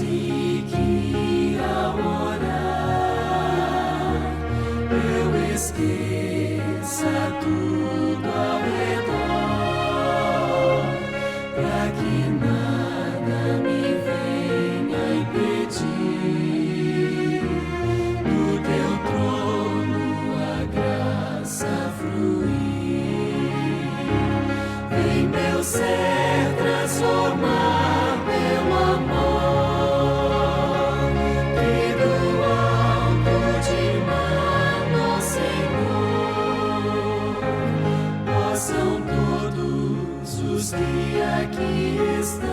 Quase que ao orar eu esqueça tudo ao redor, para que nada me venha impedir do teu trono a graça fluir. Vem, meu ser, transformar meu amor, que do alto te mano, Senhor, possam todos os que aqui estão,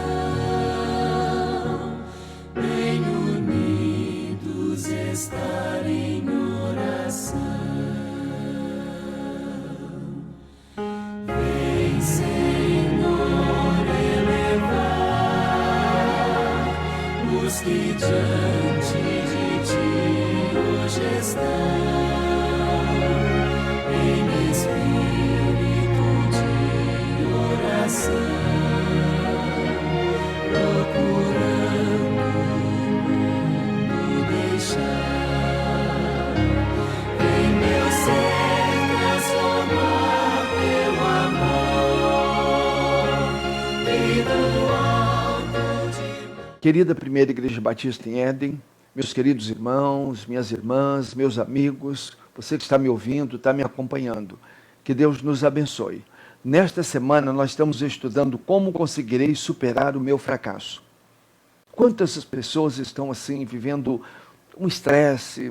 bem unidos, estar em oração. Vem, Senhor, elevar os que diante de ti hoje estão, em espírito de oração, procurando o mundo deixar. Vem, meu ser, transformar teu amor, e do alto de... Querida Primeira Igreja Batista em Éden, meus queridos irmãos, minhas irmãs, meus amigos, você que está me ouvindo, está me acompanhando, que Deus nos abençoe. Nesta semana nós estamos estudando como conseguirei superar o meu fracasso. Quantas pessoas estão assim, vivendo um estresse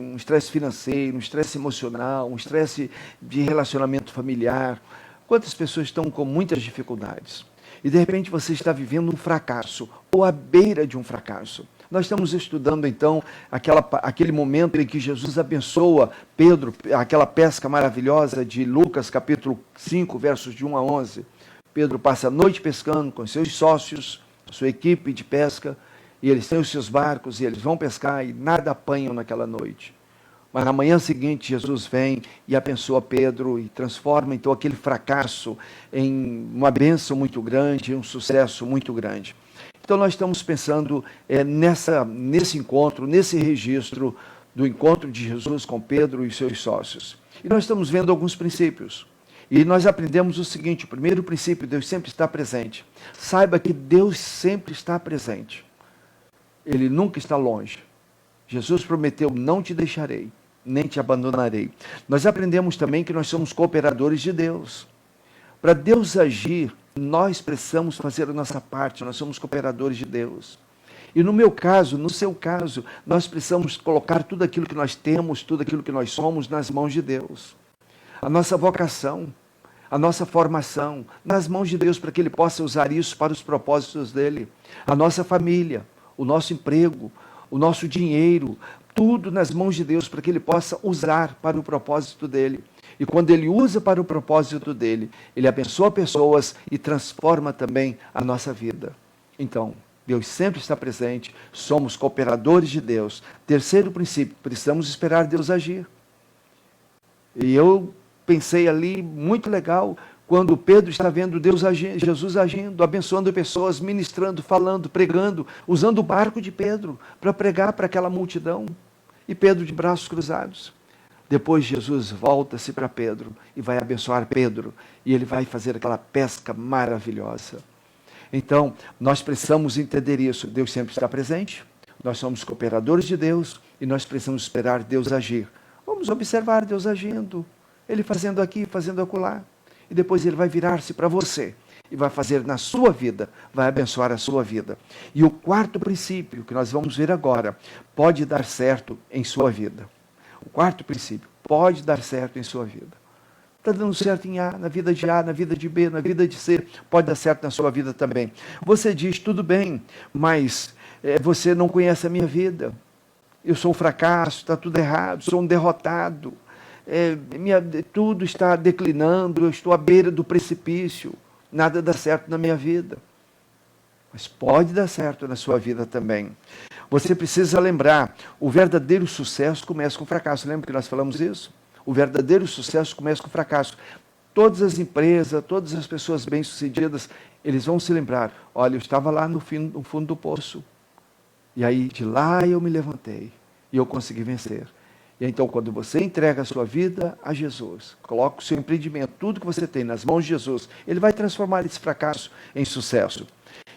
financeiro, um estresse emocional, um estresse de relacionamento familiar. Quantas pessoas estão com muitas dificuldades? E de repente você está vivendo um fracasso, ou à beira de um fracasso. Nós estamos estudando então aquele momento em que Jesus abençoa Pedro, aquela pesca maravilhosa de Lucas capítulo 5, versos de 1 a 11. Pedro passa a noite pescando com seus sócios, sua equipe de pesca, e eles têm os seus barcos e eles vão pescar e nada apanham naquela noite. Mas na manhã seguinte, Jesus vem e abençoa Pedro e transforma então aquele fracasso em uma bênção muito grande, um sucesso muito grande. Então nós estamos pensando nesse encontro, nesse registro do encontro de Jesus com Pedro e seus sócios. E nós estamos vendo alguns princípios. E nós aprendemos o seguinte: o primeiro princípio, Deus sempre está presente. Saiba que Deus sempre está presente. Ele nunca está longe. Jesus prometeu: não te deixarei, nem te abandonarei. Nós aprendemos também que nós somos cooperadores de Deus. Para Deus agir, nós precisamos fazer a nossa parte, nós somos cooperadores de Deus. E no meu caso, no seu caso, nós precisamos colocar tudo aquilo que nós temos, tudo aquilo que nós somos nas mãos de Deus. A nossa vocação, a nossa formação, nas mãos de Deus, para que Ele possa usar isso para os propósitos dEle. A nossa família, o nosso emprego, o nosso dinheiro, tudo nas mãos de Deus, para que Ele possa usar para o propósito dEle. E quando Ele usa para o propósito dEle, Ele abençoa pessoas e transforma também a nossa vida. Então, Deus sempre está presente, somos cooperadores de Deus. Terceiro princípio, precisamos esperar Deus agir. E eu pensei ali, muito legal, quando Pedro está vendo Deus agindo, Jesus agindo, abençoando pessoas, ministrando, falando, pregando, usando o barco de Pedro para pregar para aquela multidão. E Pedro de braços cruzados. Depois Jesus volta-se para Pedro e vai abençoar Pedro. E ele vai fazer aquela pesca maravilhosa. Então, nós precisamos entender isso. Deus sempre está presente. Nós somos cooperadores de Deus e nós precisamos esperar Deus agir. Vamos observar Deus agindo. Ele fazendo aqui, fazendo acolá. E depois Ele vai virar-se para você e vai fazer na sua vida, vai abençoar a sua vida. E o quarto princípio, que nós vamos ver agora, pode dar certo em sua vida. O quarto princípio, pode dar certo em sua vida. Está dando certo em A, na vida de A, na vida de B, na vida de C, pode dar certo na sua vida também. Você diz, tudo bem, mas você não conhece a minha vida. Eu sou um fracasso, está tudo errado, sou um derrotado. Tudo está declinando, eu estou à beira do precipício, nada dá certo na minha vida. Mas pode dar certo na sua vida também. Você precisa lembrar, o verdadeiro sucesso começa com fracasso. Lembra que nós falamos isso? O verdadeiro sucesso começa com fracasso. Todas as empresas, todas as pessoas bem-sucedidas, eles vão se lembrar, olha, eu estava lá no fundo do poço. E aí de lá eu me levantei e eu consegui vencer. E então quando você entrega a sua vida a Jesus, coloca o seu empreendimento, tudo que você tem nas mãos de Jesus, Ele vai transformar esse fracasso em sucesso.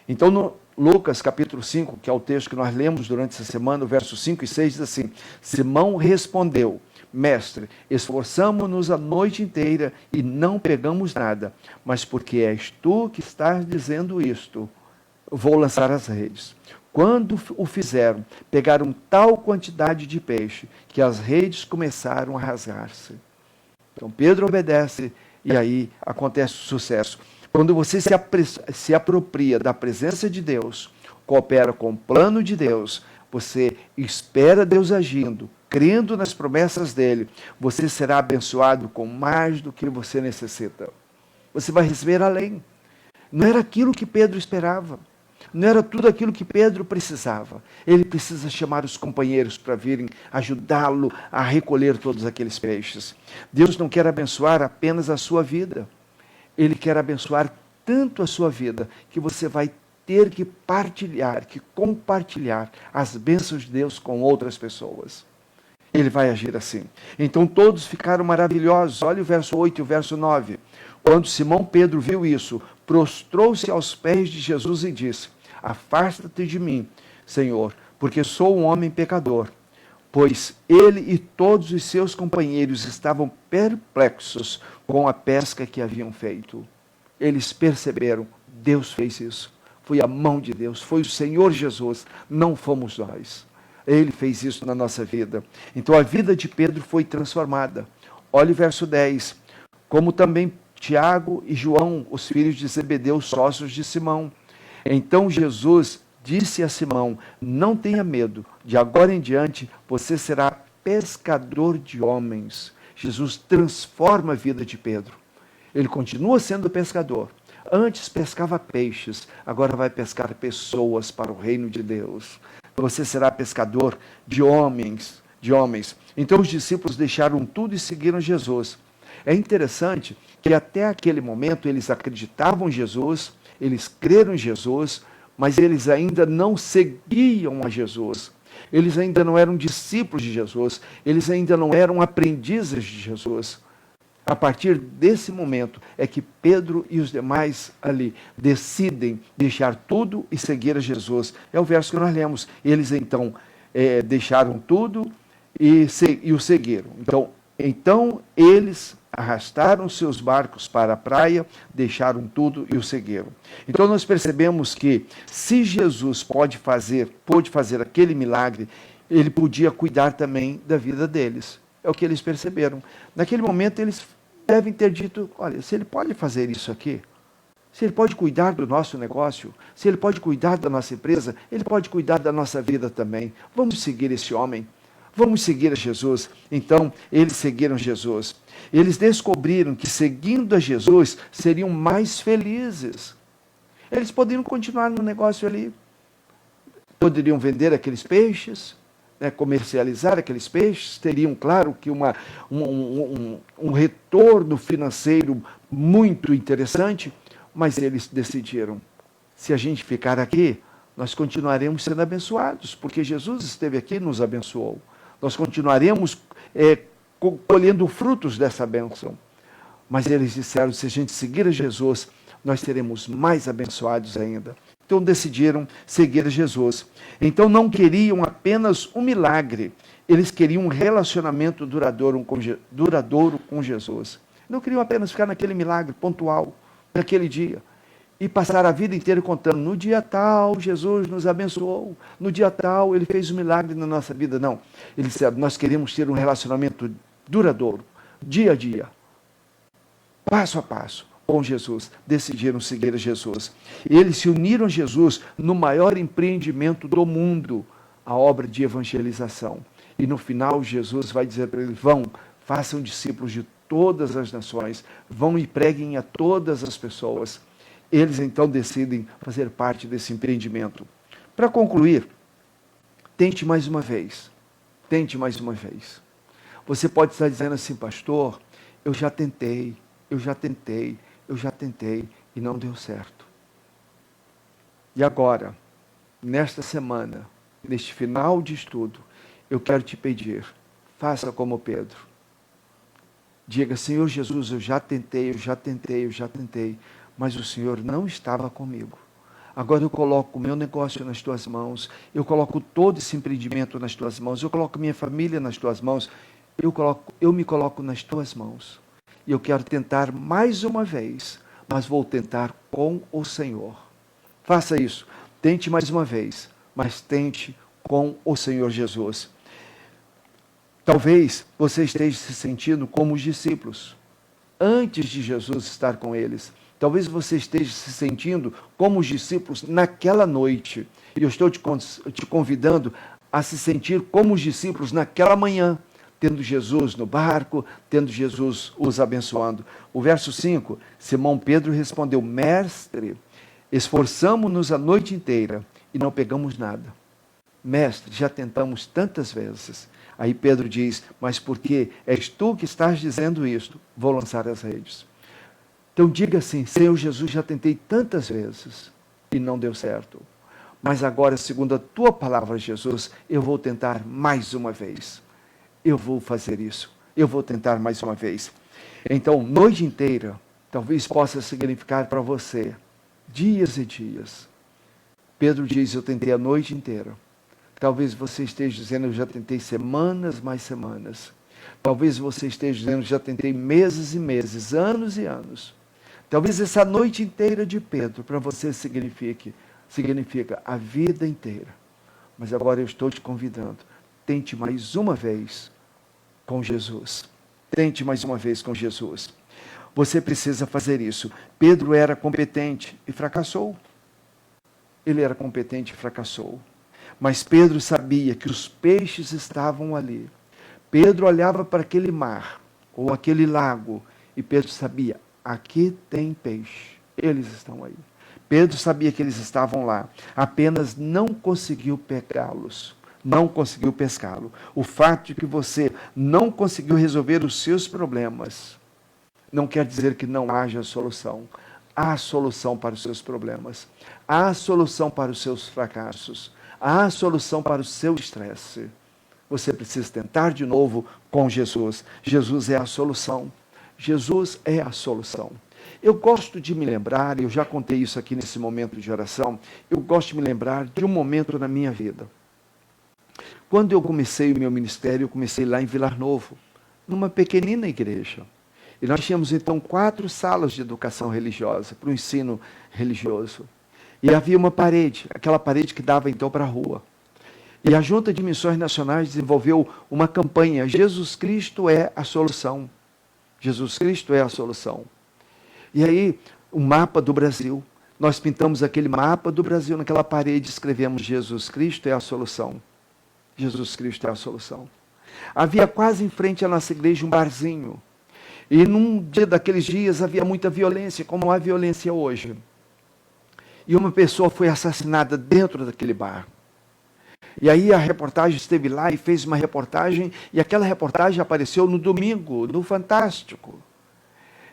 Então no Lucas capítulo 5, que é o texto que nós lemos durante essa semana, o verso 5 e 6 diz assim: Simão respondeu: Mestre, esforçamo-nos a noite inteira e não pegamos nada, mas porque és tu que estás dizendo isto, vou lançar as redes. Quando o fizeram, pegaram tal quantidade de peixe que as redes começaram a rasgar-se. Então Pedro obedece e aí acontece o sucesso. Quando você se apropria da presença de Deus, coopera com o plano de Deus, você espera Deus agindo, crendo nas promessas dele, você será abençoado com mais do que você necessita. Você vai receber além. Não era aquilo que Pedro esperava. Não era tudo aquilo que Pedro precisava. Ele precisa chamar os companheiros para virem ajudá-lo a recolher todos aqueles peixes. Deus não quer abençoar apenas a sua vida. Ele quer abençoar tanto a sua vida que você vai ter que partilhar, que compartilhar as bênçãos de Deus com outras pessoas. Ele vai agir assim. Então todos ficaram maravilhosos. Olha o verso 8 e o verso 9. Quando Simão Pedro viu isso, prostrou-se aos pés de Jesus e disse: Afasta-te de mim, Senhor, porque sou um homem pecador. Pois ele e todos os seus companheiros estavam perplexos com a pesca que haviam feito. Eles perceberam, Deus fez isso. Foi a mão de Deus, foi o Senhor Jesus, não fomos nós. Ele fez isso na nossa vida. Então a vida de Pedro foi transformada. Olha o verso 10. Como também Tiago e João, os filhos de Zebedeu, sócios de Simão. Então Jesus disse a Simão: Não tenha medo, de agora em diante você será pescador de homens. Jesus transforma a vida de Pedro. Ele continua sendo pescador. Antes pescava peixes, agora vai pescar pessoas para o reino de Deus. Você será pescador de homens, Então os discípulos deixaram tudo e seguiram Jesus. É interessante que até aquele momento eles acreditavam em Jesus, eles creram em Jesus, mas eles ainda não seguiam a Jesus. Eles ainda não eram discípulos de Jesus, eles ainda não eram aprendizes de Jesus. A partir desse momento é que Pedro e os demais ali decidem deixar tudo e seguir a Jesus. É o verso que nós lemos. Eles então deixaram tudo e o seguiram. Então eles arrastaram seus barcos para a praia, deixaram tudo e o seguiram. Então nós percebemos que se Jesus pôde fazer aquele milagre, ele podia cuidar também da vida deles. É o que eles perceberam. Naquele momento eles devem ter dito: olha, se ele pode fazer isso aqui, se ele pode cuidar do nosso negócio, se ele pode cuidar da nossa empresa, ele pode cuidar da nossa vida também. Vamos seguir esse homem. Vamos seguir a Jesus. Então, eles seguiram Jesus. Eles descobriram que seguindo a Jesus seriam mais felizes. Eles poderiam continuar no negócio ali. Poderiam vender aqueles peixes, comercializar aqueles peixes. Teriam, claro, que um retorno financeiro muito interessante. Mas eles decidiram: se a gente ficar aqui, nós continuaremos sendo abençoados, porque Jesus esteve aqui e nos abençoou. Nós continuaremos colhendo frutos dessa bênção. Mas eles disseram: se a gente seguir a Jesus, nós seremos mais abençoados ainda. Então decidiram seguir a Jesus. Então não queriam apenas um milagre, eles queriam um relacionamento duradouro com Jesus. Não queriam apenas ficar naquele milagre pontual, naquele dia. E passar a vida inteira contando: no dia tal, Jesus nos abençoou. No dia tal, Ele fez um milagre na nossa vida. Não. Eles disseram: nós queremos ter um relacionamento duradouro, dia a dia, passo a passo, com Jesus. Decidiram seguir a Jesus. E eles se uniram a Jesus no maior empreendimento do mundo, a obra de evangelização. E no final, Jesus vai dizer para eles: vão, façam discípulos de todas as nações, vão e preguem a todas as pessoas. Eles então decidem fazer parte desse empreendimento. Para concluir, tente mais uma vez. Tente mais uma vez. Você pode estar dizendo assim: pastor, eu já tentei e não deu certo. E agora, nesta semana, neste final de estudo, eu quero te pedir, faça como Pedro. Diga, Senhor Jesus, eu já tentei, mas o Senhor não estava comigo. Agora eu coloco o meu negócio nas tuas mãos, eu coloco todo esse empreendimento nas tuas mãos, eu coloco minha família nas tuas mãos, eu me coloco nas tuas mãos. E eu quero tentar mais uma vez, mas vou tentar com o Senhor. Faça isso, tente mais uma vez, mas tente com o Senhor Jesus. Talvez você esteja se sentindo como os discípulos, antes de Jesus estar com eles. Talvez você esteja se sentindo como os discípulos naquela noite. E eu estou te convidando a se sentir como os discípulos naquela manhã, tendo Jesus no barco, tendo Jesus os abençoando. O verso 5, Simão Pedro respondeu, Mestre, esforçamo-nos a noite inteira e não pegamos nada. Mestre, já tentamos tantas vezes. Aí Pedro diz, mas porque és tu que estás dizendo isto, vou lançar as redes. Então diga assim, Senhor Jesus, já tentei tantas vezes e não deu certo. Mas agora, segundo a tua palavra, Jesus, eu vou tentar mais uma vez. Eu vou fazer isso. Eu vou tentar mais uma vez. Então, noite inteira, talvez possa significar para você dias e dias. Pedro diz, eu tentei a noite inteira. Talvez você esteja dizendo, eu já tentei semanas, mais semanas. Talvez você esteja dizendo, já tentei meses e meses, anos e anos. Talvez essa noite inteira de Pedro, para você significa a vida inteira. Mas agora eu estou te convidando, tente mais uma vez com Jesus. Tente mais uma vez com Jesus. Você precisa fazer isso. Pedro era competente e fracassou. Ele era competente e fracassou. Mas Pedro sabia que os peixes estavam ali. Pedro olhava para aquele mar, ou aquele lago, e Pedro sabia, aqui tem peixe, eles estão aí. Pedro sabia que eles estavam lá, apenas não conseguiu pegá-los, não conseguiu pescá-lo. O fato de que você não conseguiu resolver os seus problemas, não quer dizer que não haja solução. Há solução para os seus problemas, há solução para os seus fracassos, há solução para o seu estresse. Você precisa tentar de novo com Jesus. Jesus é a solução. Jesus é a solução. Eu gosto de me lembrar, eu já contei isso aqui nesse momento de oração, eu gosto de me lembrar de um momento na minha vida. Quando eu comecei o meu ministério, eu comecei lá em Vilar Novo, numa pequenina igreja. E nós tínhamos então 4 salas de educação religiosa, para o ensino religioso. E havia uma parede, aquela parede que dava então para a rua. E a Junta de Missões Nacionais desenvolveu uma campanha, Jesus Cristo é a solução. Jesus Cristo é a solução. E aí, o mapa do Brasil, nós pintamos aquele mapa do Brasil naquela parede, escrevemos Jesus Cristo é a solução. Jesus Cristo é a solução. Havia quase em frente à nossa igreja um barzinho. E num dia daqueles dias havia muita violência, como há violência hoje. E uma pessoa foi assassinada dentro daquele bar. E aí a reportagem esteve lá e fez uma reportagem, e aquela reportagem apareceu no domingo, no Fantástico.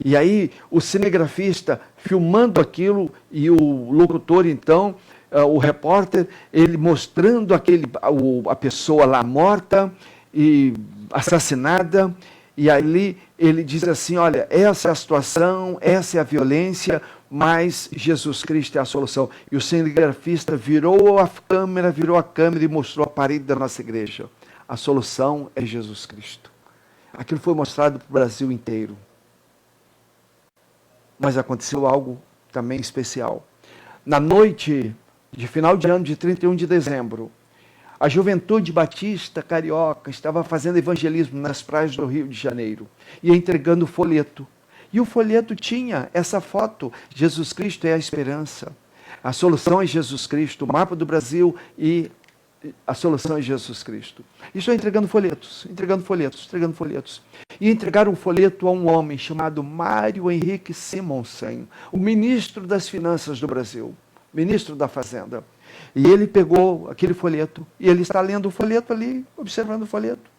E aí o cinegrafista filmando aquilo, e o locutor então, o repórter, ele mostrando a pessoa lá morta e assassinada, e ali ele diz assim, olha, essa é a situação, essa é a violência, mas Jesus Cristo é a solução. E o cinegrafista virou a câmera e mostrou a parede da nossa igreja. A solução é Jesus Cristo. Aquilo foi mostrado para o Brasil inteiro. Mas aconteceu algo também especial. Na noite de final de ano de 31 de dezembro, a Juventude Batista Carioca estava fazendo evangelismo nas praias do Rio de Janeiro e entregando folheto. E o folheto tinha essa foto, Jesus Cristo é a esperança. A solução é Jesus Cristo, o mapa do Brasil e a solução é Jesus Cristo. E estou entregando folhetos. E entregaram um folheto a um homem chamado Mário Henrique Simonsen, o ministro das Finanças do Brasil, ministro da Fazenda. E ele pegou aquele folheto, e ele está lendo o folheto ali, observando o folheto.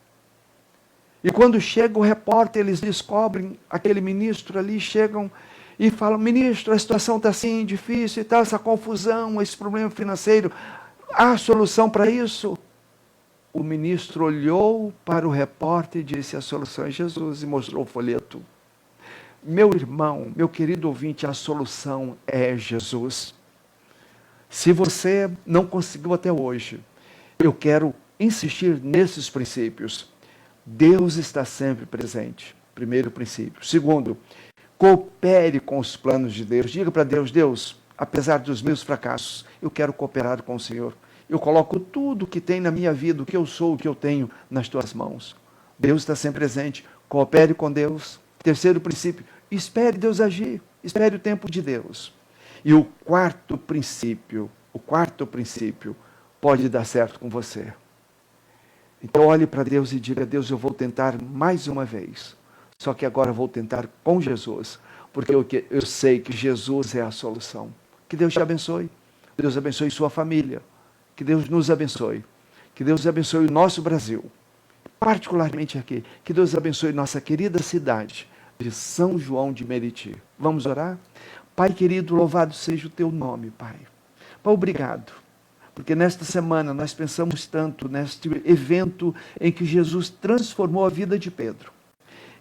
E quando chega o repórter, eles descobrem aquele ministro ali, chegam e falam, ministro, a situação está assim, difícil e tal, essa confusão, esse problema financeiro. Há solução para isso? O ministro olhou para o repórter e disse: a solução é Jesus, e mostrou o folheto. Meu irmão, meu querido ouvinte, a solução é Jesus. Se você não conseguiu até hoje, eu quero insistir nesses princípios. Deus está sempre presente. Primeiro princípio. Segundo, coopere com os planos de Deus. Diga para Deus: Deus, apesar dos meus fracassos, eu quero cooperar com o Senhor. Eu coloco tudo que tem na minha vida, o que eu sou, o que eu tenho, nas tuas mãos. Deus está sempre presente. Coopere com Deus. Terceiro princípio, espere Deus agir. Espere o tempo de Deus. E o quarto princípio pode dar certo com você. Então olhe para Deus e diga: Deus, eu vou tentar mais uma vez. Só que agora eu vou tentar com Jesus, porque eu sei que Jesus é a solução. Que Deus te abençoe. Deus abençoe sua família. Que Deus nos abençoe. Que Deus abençoe o nosso Brasil. Particularmente aqui. Que Deus abençoe nossa querida cidade de São João de Meriti. Vamos orar? Pai querido, louvado seja o teu nome, Pai. Pai, obrigado. Porque nesta semana nós pensamos tanto neste evento em que Jesus transformou a vida de Pedro.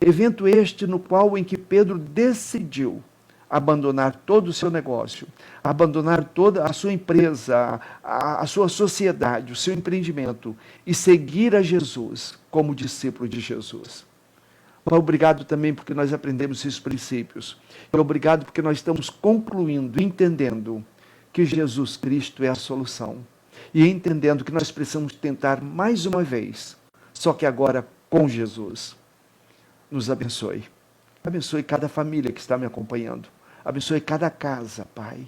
Evento este no qual em que Pedro decidiu abandonar todo o seu negócio, abandonar toda a sua empresa, a sua sociedade, o seu empreendimento e seguir a Jesus como discípulo de Jesus. Pai, obrigado também porque nós aprendemos esses princípios. E obrigado porque nós estamos concluindo, entendendo que Jesus Cristo é a solução. E entendendo que nós precisamos tentar mais uma vez, só que agora com Jesus. Nos abençoe. Abençoe cada família que está me acompanhando. Abençoe cada casa, Pai.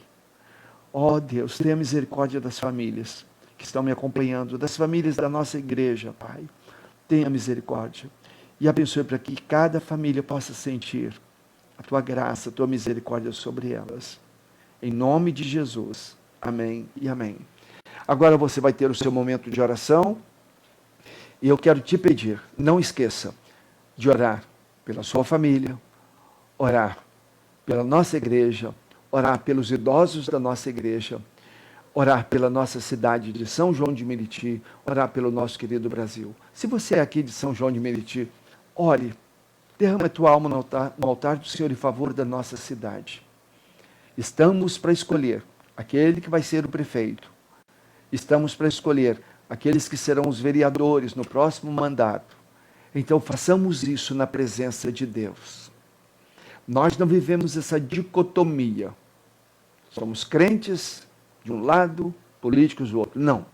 Ó Deus, tenha misericórdia das famílias que estão me acompanhando, das famílias da nossa igreja, Pai. Tenha misericórdia. E abençoe para que cada família possa sentir a Tua graça, a Tua misericórdia sobre elas. Em nome de Jesus. Amém e amém. Agora você vai ter o seu momento de oração. E eu quero te pedir, não esqueça de orar pela sua família, orar pela nossa igreja, orar pelos idosos da nossa igreja, orar pela nossa cidade de São João de Meriti, orar pelo nosso querido Brasil. Se você é aqui de São João de Meriti, ore, derrama a tua alma no altar do Senhor em favor da nossa cidade. Estamos para escolher aquele que vai ser o prefeito. Estamos para escolher aqueles que serão os vereadores no próximo mandato. Então façamos isso na presença de Deus. Nós não vivemos essa dicotomia. Somos crentes de um lado, políticos do outro. Não.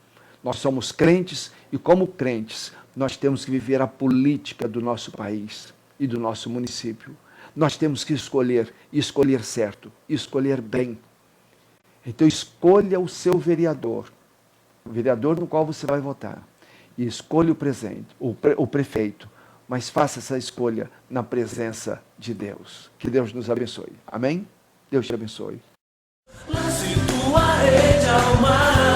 Nós somos crentes e, como crentes, nós temos que viver a política do nosso país e do nosso município. Nós temos que escolher, e escolher certo, e escolher bem. Então escolha o seu vereador, o vereador no qual você vai votar. E escolha o prefeito, mas faça essa escolha na presença de Deus. Que Deus nos abençoe. Amém? Deus te abençoe. Lance tua rede ao mar.